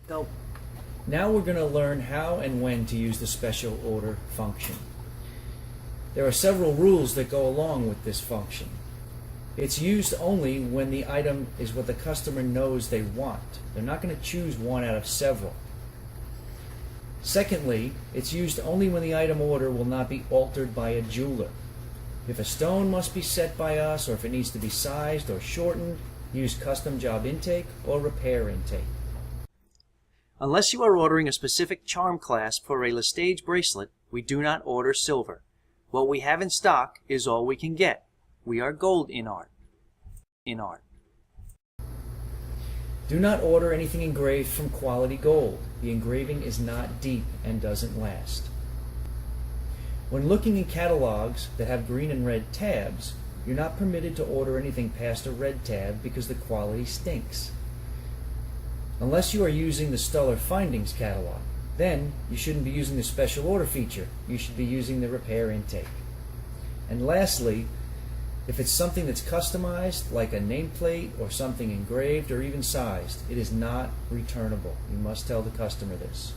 Go. Now we're going to learn how and when to use the special order function. There are several rules that go along with this function. It's used only when the item is what the customer knows they want. They're not going to choose one out of several. Secondly, it's used only when the item order will not be altered by a jeweler. If a stone must be set by us, or if it needs to be sized or shortened, use custom job intake or repair intake. Unless you are ordering a specific charm clasp for a Lestage bracelet, we do not order silver. What we have in stock is all we can get. We are gold in art. Do not order anything engraved from quality gold. The engraving is not deep and doesn't last. When looking in catalogs that have green and red tabs, you're not permitted to order anything past a red tab because the quality stinks. Unless you are using the Stuller Findings catalog, then you shouldn't be using the special order feature. You should be using the repair intake. And lastly, if it's something that's customized, like a nameplate or something engraved or even sized, it is not returnable. You must tell the customer this.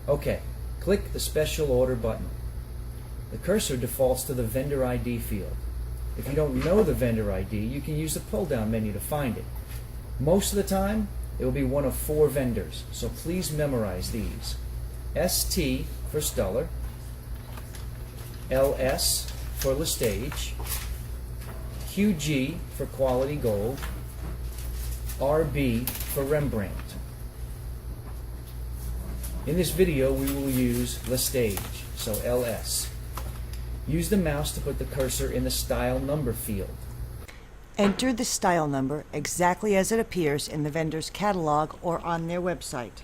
Okay, click the special order button. The cursor defaults to the vendor ID field. If you don't know the vendor ID, you can use the pull-down menu to find it. Most of the time, it will be one of 4 vendors, so please memorize these. ST for Stuller, LS for Lestage, QG for Quality Gold, RB for Rembrandt. In this video, we will use Lestage, so LS. Use the mouse to put the cursor in the style number field. Enter the style number exactly as it appears in the vendor's catalog or on their website.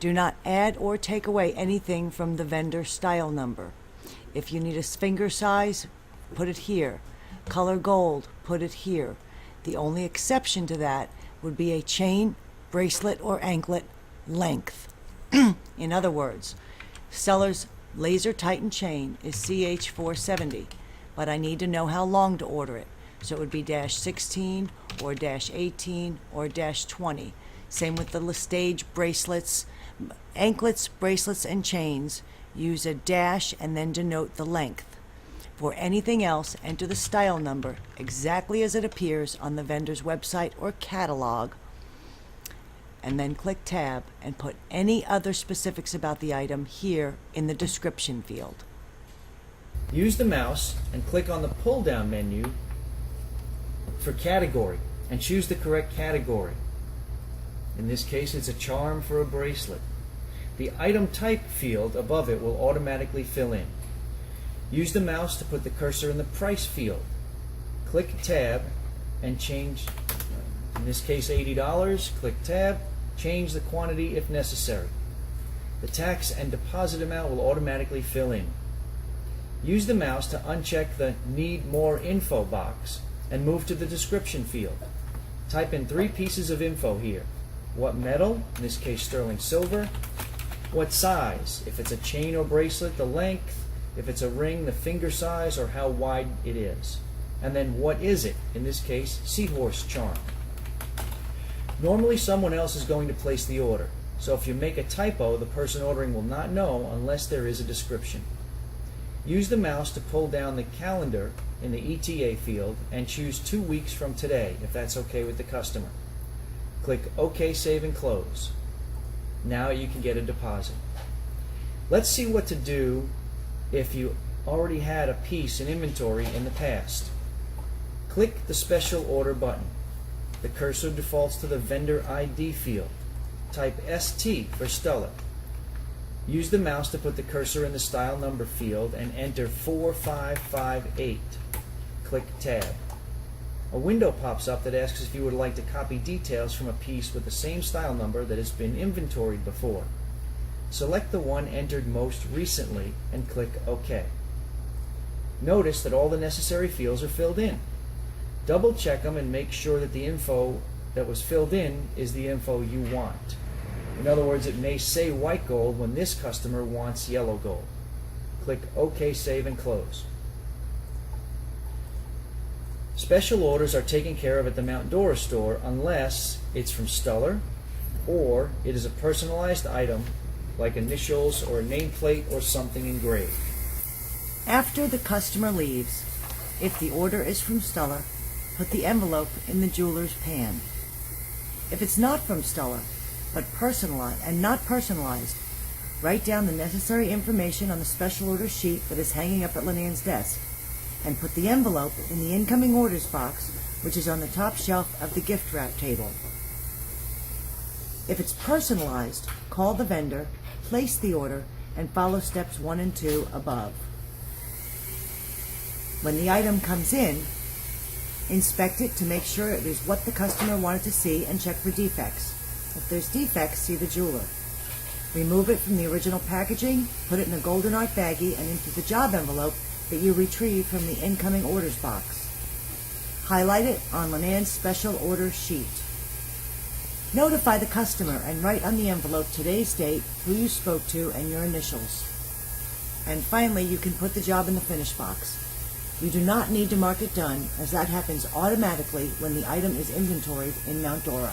Do not add or take away anything from the vendor style number. If you need a finger size, put it here. Color gold, put it here. The only exception to that would be a chain, bracelet, or anklet length. In other words, Stuller's Laser Titan chain is CH470, but I need to know how long to order it. So it would be -16 or -18 or -20. Same with the Lestage bracelets, anklets, bracelets, and chains. Use a dash and then denote the length. For anything else, enter the style number exactly as it appears on the vendor's website or catalog, and then click Tab and put any other specifics about the item here in the description field. Use the mouse and click on the pull-down menu for category and choose the correct category. In this case, it's a charm for a bracelet. The item type field above it will automatically fill in. Use the mouse to put the cursor in the price field. Click Tab and change, in this case $80, click Tab, change the quantity if necessary. The tax and deposit amount will automatically fill in. Use the mouse to uncheck the Need More Info box and move to the description field. Type in 3 pieces of info here. What metal, in this case sterling silver. What size, if it's a chain or bracelet, the length, if it's a ring, the finger size, or how wide it is. And then what is it, in this case seahorse charm. Normally someone else is going to place the order, so if you make a typo, the person ordering will not know unless there is a description. Use the mouse to pull down the calendar in the ETA field and choose 2 weeks from today, if that's okay with the customer. Click OK, Save, and Close. Now you can get a deposit. Let's see what to do if you already had a piece in inventory in the past. Click the Special Order button. The cursor defaults to the Vendor ID field. Type ST for Stuller. Use the mouse to put the cursor in the style number field and enter 4558. Click Tab. A window pops up that asks if you would like to copy details from a piece with the same style number that has been inventoried before. Select the one entered most recently and click OK. Notice that all the necessary fields are filled in. Double check them and make sure that the info that was filled in is the info you want. In other words, it may say white gold when this customer wants yellow gold. Click OK, Save, and Close. Special orders are taken care of at the Mount Dora store unless it's from Stuller, or it is a personalized item like initials or a nameplate or something engraved. After the customer leaves, if the order is from Stuller, put the envelope in the jeweler's pan. If it's not from Stuller, but not personalized, write down the necessary information on the special order sheet that is hanging up at Lenan's desk, and put the envelope in the incoming orders box, which is on the top shelf of the gift wrap table. If it's personalized, call the vendor, place the order, and follow steps 1 and 2 above. When the item comes in, inspect it to make sure it is what the customer wanted to see and check for defects. If there's defects, see the jeweler. Remove it from the original packaging, put it in a Golden Art baggie and into the job envelope that you retrieved from the incoming orders box. Highlight it on Lenan's special order sheet. Notify the customer and write on the envelope today's date, who you spoke to, and your initials. And finally, you can put the job in the finish box. You do not need to mark it done, as that happens automatically when the item is inventoried in Mount Dora.